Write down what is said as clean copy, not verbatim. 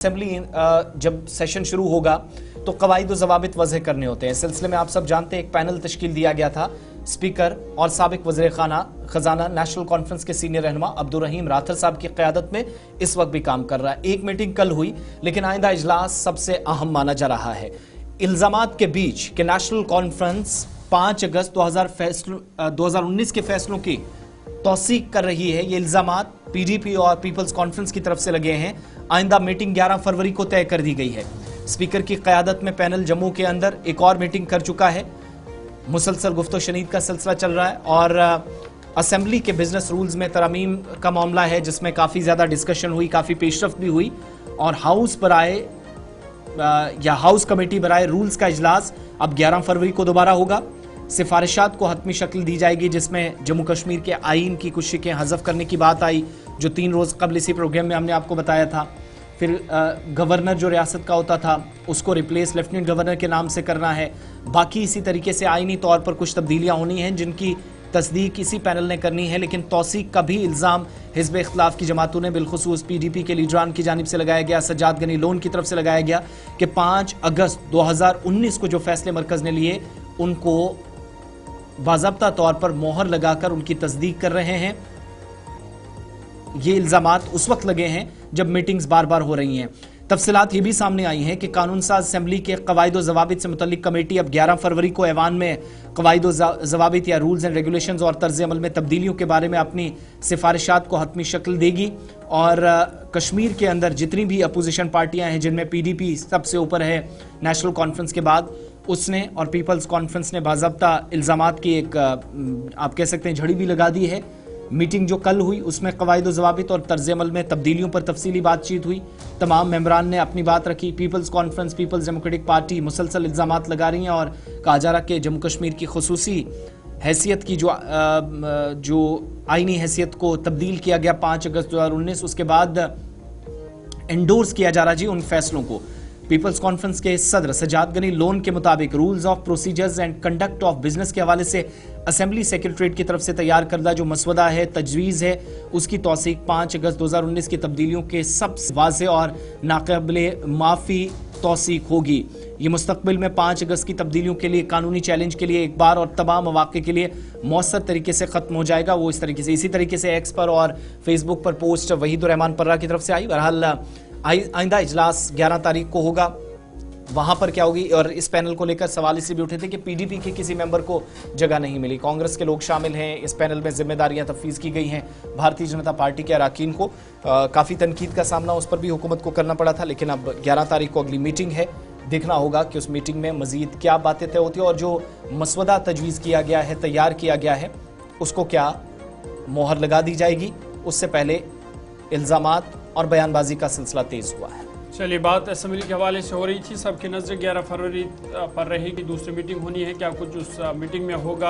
Assembly जब session शुरू होगा तो कवायद ज़वाबित वज़ह करने होते हैं। इस सिलसिले में आप सब जानते हैं एक पैनल तश्कील दिया गया था। स्पीकर और साबिक वज़ीर ख़ज़ाना नेशनल कॉन्फ्रेंस के सीनियर रहनुमा अब्दुर्रहीम राथर साहब की क़यादत में इस वक्त भी काम कर रहा है। एक मीटिंग कल हुई लेकिन आइंदा इजलास सबसे अहम माना जा रहा है। इल्ज़ामात के बीच कि नेशनल कॉन्फ्रेंस 5 अगस्त 2019 के फैसलों की तौसीक कर रही है। ये इल्ज़ामात पीडीपी और पीपल्स कॉन्फ्रेंस की तरफ से लगे हैं। आइंदा मीटिंग 11 फरवरी को तय कर दी गई है। स्पीकर की क़यादत में पैनल जम्मू के अंदर एक और मीटिंग कर चुका है। मुसलसल गुफ्तो शनीद का सिलसिला चल रहा है और असेंबली के बिजनेस रूल्स में तरमीम का मामला है जिसमें काफ़ी ज़्यादा डिस्कशन हुई, काफ़ी पेशरफ्त भी हुई और हाउस कमेटी बराए रूल्स का इजलास अब 11 फरवरी को दोबारा होगा। सिफारिशात को हतमी शक्ल दी जाएगी जिसमें जम्मू कश्मीर के आइन की कुछ शिकें हज़फ करने की बात आई जो 3 रोज़ कबल इसी प्रोग्राम में हमने आपको बताया था। फिर गवर्नर जो रियासत का होता था उसको रिप्लेस लेफ्टिनेंट गवर्नर के नाम से करना है। बाकी इसी तरीके से आइनी तौर पर कुछ तब्दीलियाँ होनी हैं जिनकी तस्दीक इसी पैनल ने करनी है। लेकिन तौसीक का भी इल्ज़ाम हिज़्ब इख्तिलाफ की जमातों ने बिलखुसूस पीडीपी के लीडरान की जानिब से लगाया गया, सज्जाद गनी लोन की तरफ से लगाया गया कि 5 अगस्त 2019 को जो फैसले मरकज़ ने लिए उनको बाज़ाब्ता तौर पर मोहर लगाकर उनकी तस्दीक कर रहे हैं। ये इल्ज़ामात उस वक्त लगे हैं जब मीटिंग्स बार बार हो रही हैं। तफसीलात ये भी सामने आई हैं कि कानून साज असेंबली के कवायद व ज़वाबित से मुतल्लिक कमेटी अब 11 फरवरी को ऐवान में कवायद व ज़वाबित या रूल्स एंड रेगुलेशंस और तर्ज़ अमल में तब्दीलियों के बारे में अपनी सिफारिशात को हतमी शक्ल देगी। और कश्मीर के अंदर जितनी भी अपोजिशन पार्टियां हैं जिनमें पीडीपी सबसे ऊपर है नेशनल कॉन्फ्रेंस के बाद, उसने और पीपल्स कॉन्फ्रेंस ने बाज़ाब्ता इल्ज़ामात की एक आप कह सकते हैं झड़ी भी लगा दी है। मीटिंग जो कल हुई उसमें कवायद व ज़वाबित और तर्ज़ अमल में तब्दीलियों पर तफसीली बातचीत हुई। तमाम मेंबरान ने अपनी बात रखी। पीपल्स कॉन्फ्रेंस, पीपल्स डेमोक्रेटिक पार्टी मुसलसल इल्ज़ामात लगा रही हैं और कहा जा रहा कि जम्मू कश्मीर की खुसूसी हैसियत की जो आइनी हैसियत को तब्दील किया गया 5 अगस्त 2019 उसके बाद एंडोर्स किया जा रहा जी उन फैसलों को। पीपल्स कॉन्फ्रेंस के सदर सज्जाद गनी लोन के मुताबिक rules of procedures and conduct of business के हवाले से असेंबली सेक्रेटरीट की तरफ से तैयार करदा जो मसवदा है, तजवीज़ है, उसकी तौसीक 5 अगस्त 2019 की तब्दीलियों के सबसे वाज़ेह और नाक़ाबिले माफ़ी तौसीक होगी। ये मुस्तक़बिल में 5 अगस्त की तब्दीलियों के लिए कानूनी चैलेंज के लिए एक बार और तमाम मौक़े के लिए मौसर तरीके से ख़त्म हो जाएगा। वो इसी तरीके से एक्स पर और फेसबुक पर पोस्ट वहीदुर रहमान पर्रा की तरफ से आई। बहरहाल आइंदा इजलास 11 तारीख को होगा, वहाँ पर क्या होगी। और इस पैनल को लेकर सवाल इसलिए भी उठे थे कि पीडीपी के किसी मेंबर को जगह नहीं मिली, कांग्रेस के लोग शामिल हैं इस पैनल में, जिम्मेदारियां तफवीज़ की गई हैं भारतीय जनता पार्टी के अरकान को। काफ़ी तनकीद का सामना उस पर भी हुकूमत को करना पड़ा था। लेकिन अब 11 तारीख को अगली मीटिंग है, देखना होगा कि उस मीटिंग में मज़ीद क्या बातें तय होती हैं और जो मसवदा तजवीज़ किया गया है, तैयार किया गया है, उसको क्या मोहर लगा दी जाएगी। उससे पहले इल्ज़ामात और बयानबाजी का सिलसिला तेज़ हुआ है। चलिए, बात असेंबली के हवाले से हो रही थी, सबकी नज़र 11 फरवरी पर रहेगी। दूसरी मीटिंग होनी है, क्या कुछ उस मीटिंग में होगा।